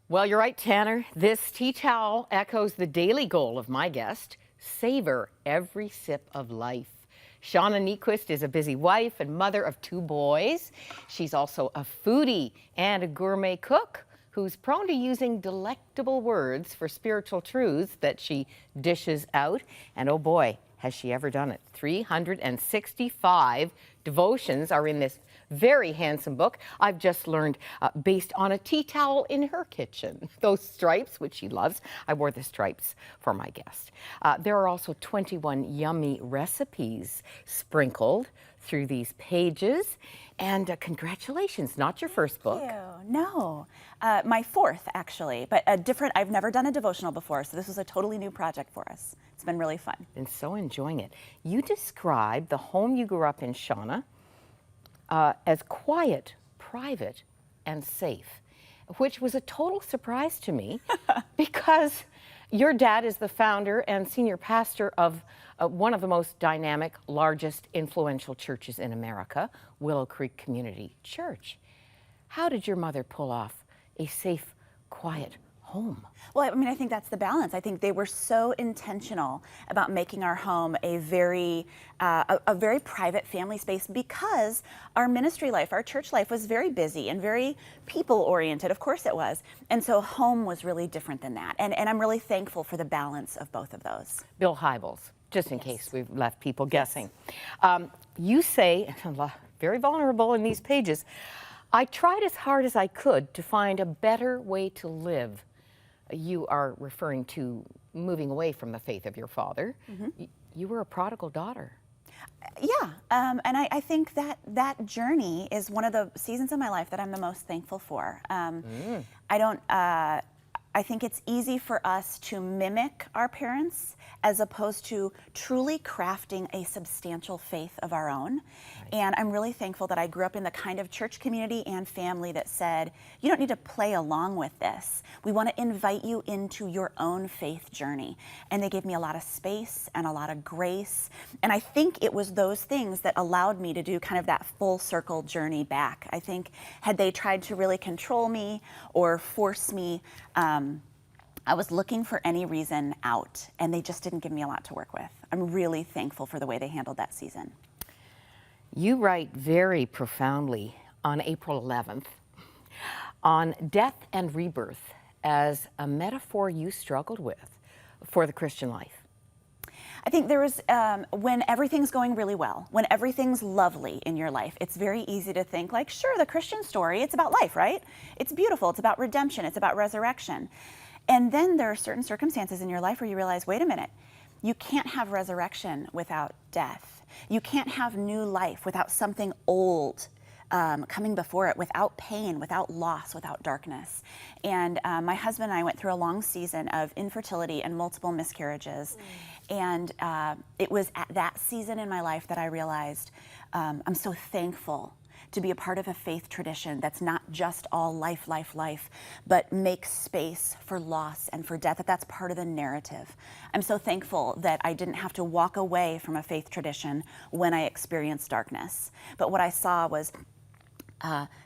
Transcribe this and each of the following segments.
Well, you're right, Tanner. This tea towel echoes the daily goal of my guest: savor every sip of life. Shauna Niequist is a busy wife and mother of 2 boys. She's also a foodie and a gourmet cook who's prone to using delectable words for spiritual truths that she dishes out. And oh boy, has she ever done it. 365 devotions are in this very handsome book I've just learned, based on a tea towel in her kitchen. Those stripes, which she loves. I wore the stripes for my guest. There are also 21 yummy recipes sprinkled through these pages. And congratulations, not your first book. Thank you. No, my fourth actually, but a different, I've never done a devotional before, so this was a totally new project for us. It's been really fun. And so enjoying it. You describe the home you grew up in, Shauna, as quiet, private, and safe, which was a total surprise to me because your dad is the founder and senior pastor of one of the most dynamic, largest, influential churches in America, Willow Creek Community Church. How did your mother pull off a safe, quiet home? Well, I mean, I think that's the balance. I think they were so intentional about making our home a very private family space because our ministry life, our church life was very busy and very people-oriented. Of course it was. And so home was really different than that. And I'm really thankful for the balance of both of those. Bill Hybels, just in case we've left people guessing. You say, very vulnerable in these pages, I tried as hard as I could to find a better way to live. You are referring to moving away from the faith of your father. Mm-hmm. You were a prodigal daughter. Yeah, and I think that journey is one of the seasons of my life that I'm the most thankful for. I think it's easy for us to mimic our parents as opposed to truly crafting a substantial faith of our own. Right. And I'm really thankful that I grew up in the kind of church community and family that said, you don't need to play along with this. We want to invite you into your own faith journey. And they gave me a lot of space and a lot of grace. And I think it was those things that allowed me to do kind of that full circle journey back. I think had they tried to really control me or force me, I was looking for any reason out, and they just didn't give me a lot to work with. I'm really thankful for the way they handled that season. You write very profoundly on April 11th on death and rebirth as a metaphor you struggled with for the Christian life. I think there is, when everything's going really well, when everything's lovely in your life, it's very easy to think like, sure, the Christian story, it's about life, right? It's beautiful, it's about redemption, it's about resurrection. And then there are certain circumstances in your life where you realize, wait a minute, you can't have resurrection without death. You can't have new life without something old coming before it, without pain, without loss, without darkness. And my husband and I went through a long season of infertility and multiple miscarriages. And it was at that season in my life that I realized I'm so thankful to be a part of a faith tradition that's not just all life, but makes space for loss and for death, that's part of the narrative. I'm so thankful that I didn't have to walk away from a faith tradition when I experienced darkness. But what I saw was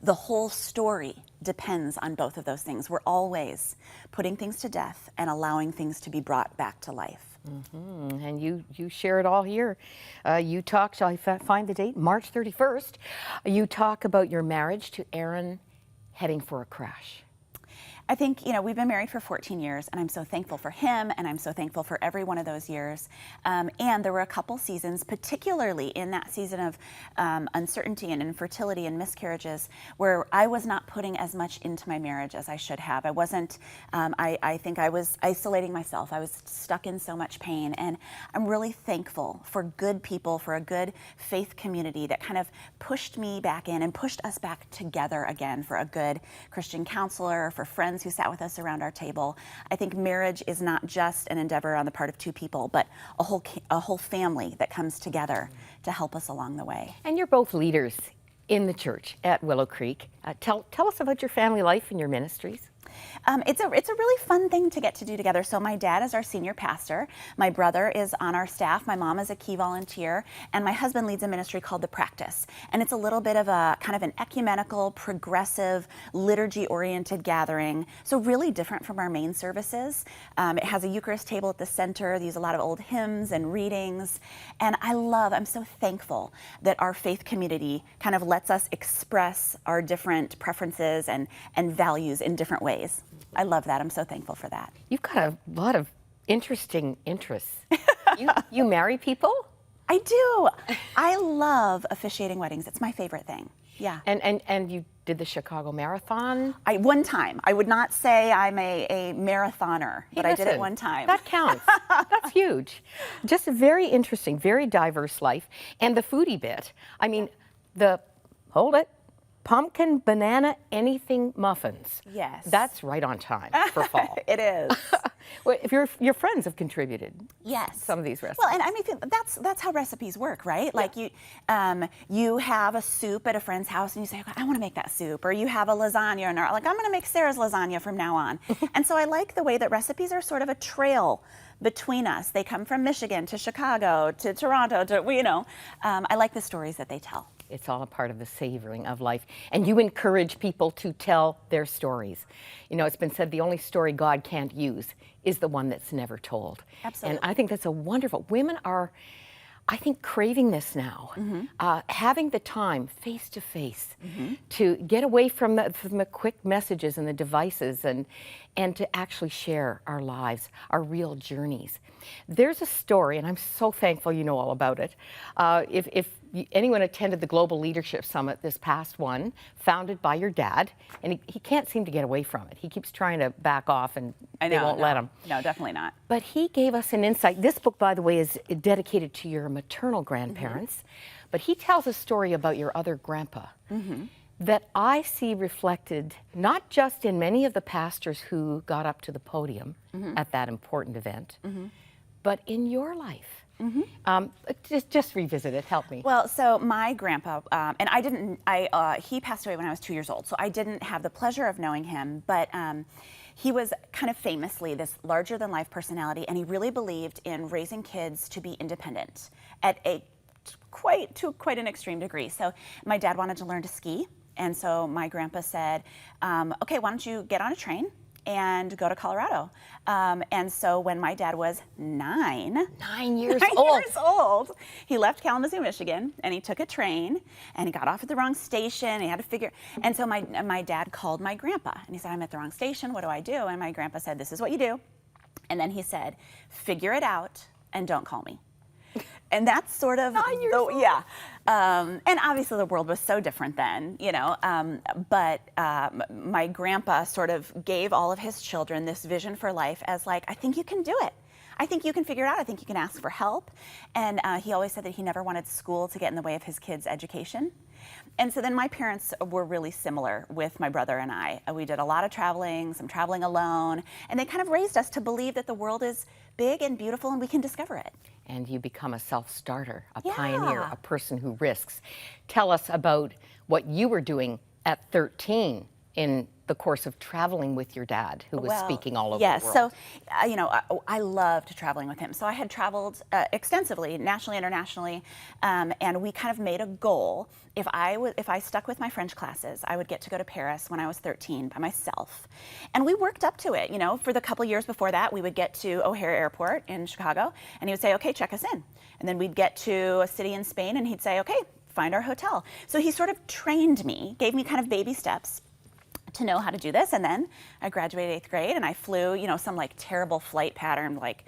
the whole story depends on both of those things. We're always putting things to death and allowing things to be brought back to life. Mm-hmm. And you share it all here. You talk, shall I find the date? March 31st. You talk about your marriage to Aaron heading for a crash. I think, we've been married for 14 years, and I'm so thankful for him, and I'm so thankful for every one of those years. And there were a couple seasons, particularly in that season of uncertainty and infertility and miscarriages, where I was not putting as much into my marriage as I should have. I wasn't, I think I was isolating myself. I was stuck in so much pain, and I'm really thankful for good people, for a good faith community that kind of pushed me back in and pushed us back together again, for a good Christian counselor, for friends who sat with us around our table. I think marriage is not just an endeavor on the part of two people, but a whole family that comes together to help us along the way. And you're both leaders in the church at Willow Creek. Tell us about your family life and your ministries. It's a really fun thing to get to do together. So my dad is our senior pastor. My brother is on our staff. My mom is a key volunteer. And my husband leads a ministry called The Practice. And it's a little bit of a kind of an ecumenical, progressive, liturgy-oriented gathering. So really different from our main services. It has a Eucharist table at the center. They use a lot of old hymns and readings. And I'm so thankful that our faith community kind of lets us express our different preferences and values in different ways. I love that. I'm so thankful for that. You've got a lot of interesting interests. You marry people? I do. I love officiating weddings. It's my favorite thing. Yeah. And you did the Chicago Marathon? One time. I would not say I'm a marathoner, but I did it one time. That counts. That's huge. Just a very interesting, very diverse life. And the foodie bit. I mean, pumpkin, banana, anything muffins. Yes. That's right on time for fall. It is. Well, if your friends have contributed. Yes. Some of these recipes. Well, and I mean that's how recipes work, right? Yeah. Like you have a soup at a friend's house and you say, okay, I want to make that soup, or you have a lasagna and are like, I'm going to make Sarah's lasagna from now on. And so I like the way that recipes are sort of a trail between us. They come from Michigan to Chicago to Toronto to I like the stories that they tell. It's all a part of the savoring of life. And you encourage people to tell their stories. You know, it's been said the only story God can't use is the one that's never told. Absolutely. And I think that's a wonderful, women are, I think, craving this now. Having the time face to face to get away from the quick messages and the devices and to actually share our lives, our real journeys. There's a story, and I'm so thankful you know all about it. If anyone attended the Global Leadership Summit, this past one, founded by your dad, and he can't seem to get away from it. He keeps trying to back off and they won't let him. No, definitely not. But he gave us an insight. This book, by the way, is dedicated to your maternal grandparents, but he tells a story about your other grandpa that I see reflected not just in many of the pastors who got up to the podium at that important event, but in your life. Just revisit it. Help me. Well, so my grandpa, and he passed away when I was 2 years old, so I didn't have the pleasure of knowing him, but he was kind of famously this larger-than-life personality, and he really believed in raising kids to be independent at quite an extreme degree. So my dad wanted to learn to ski, and so my grandpa said, okay, why don't you get on a train and go to Colorado. And so when my dad was 9 years old, he left Kalamazoo, Michigan, and he took a train, and he got off at the wrong station. He had to figure, and so my dad called my grandpa, and he said, I'm at the wrong station, what do I do? And my grandpa said, this is what you do. And then he said, figure it out and don't call me. And that's sort of, yeah. And obviously the world was so different then, but my grandpa sort of gave all of his children this vision for life as like, I think you can do it. I think you can figure it out. I think you can ask for help. And he always said that he never wanted school to get in the way of his kids' education. And so then my parents were really similar with my brother and I. We did a lot of traveling, some traveling alone, and they kind of raised us to believe that the world is big and beautiful and we can discover it. And you become a self-starter, a pioneer, a person who risks. Tell us about what you were doing at 13 in the course of traveling with your dad, who was speaking all over the world. Yes, so, I loved traveling with him. So I had traveled extensively, nationally, internationally, and we kind of made a goal. If I stuck with my French classes, I would get to go to Paris when I was 13 by myself. And we worked up to it, for the couple years before that, we would get to O'Hare Airport in Chicago, and he would say, okay, check us in. And then we'd get to a city in Spain, and he'd say, okay, find our hotel. So he sort of trained me, gave me kind of baby steps to know how to do this. And then I graduated 8th grade and I flew, some like terrible flight pattern, like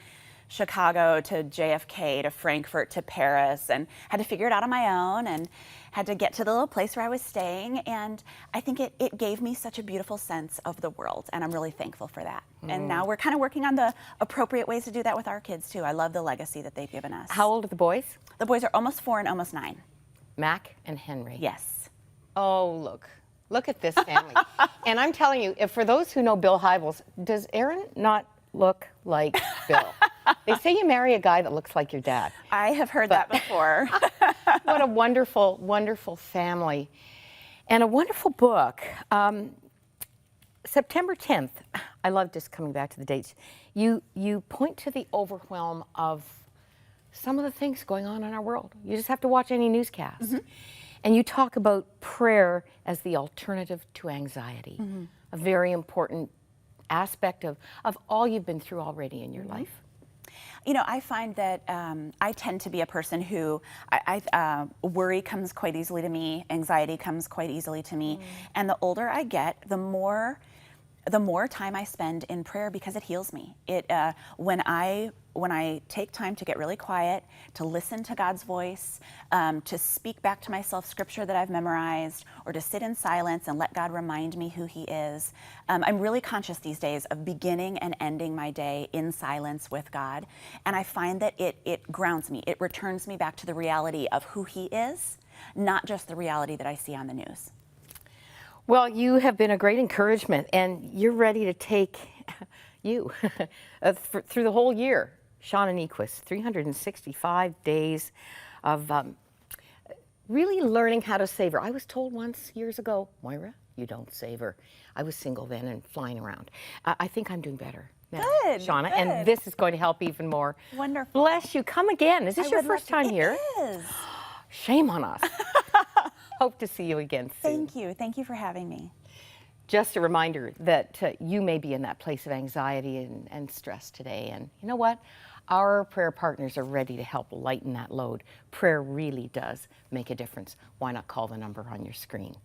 Chicago to JFK to Frankfurt to Paris, and had to figure it out on my own and had to get to the little place where I was staying. And I think it gave me such a beautiful sense of the world, and I'm really thankful for that. And now we're kind of working on the appropriate ways to do that with our kids too. I love the legacy that they've given us. How old are the boys? The boys are almost 4 and almost 9. Mac and Henry. Yes. Oh, look at this family. And I'm telling you, for those who know Bill Hybels, does Aaron not look like Bill? They say you marry a guy that looks like your dad. I have heard that before. What a wonderful, wonderful family. And a wonderful book. September 10th, I love just coming back to the dates. You point to the overwhelm of some of the things going on in our world. You just have to watch any newscast. And you talk about prayer as the alternative to anxiety, a very important aspect of all you've been through already in your life. You know, I find that I tend to be a person who worry comes quite easily to me, anxiety comes quite easily to me, and the older I get, the more time I spend in prayer because it heals me. When I take time to get really quiet, to listen to God's voice, to speak back to myself scripture that I've memorized, or to sit in silence and let God remind me who He is. I'm really conscious these days of beginning and ending my day in silence with God. And I find that it grounds me. It returns me back to the reality of who He is, not just the reality that I see on the news. Well, you have been a great encouragement, and you're ready to take you through the whole year. Shauna Niequist, 365 days of really learning how to savor. I was told once years ago, Moira, you don't savor. I was single then and flying around. I think I'm doing better now, Good, Shauna, good. and this is going to help even more. Wonderful. Bless you. Come again. Is this your first time here? It is. Shame on us. Hope to see you again soon. Thank you. Thank you for having me. Just a reminder that you may be in that place of anxiety and stress today. And you know what? Our prayer partners are ready to help lighten that load. Prayer really does make a difference. Why not call the number on your screen?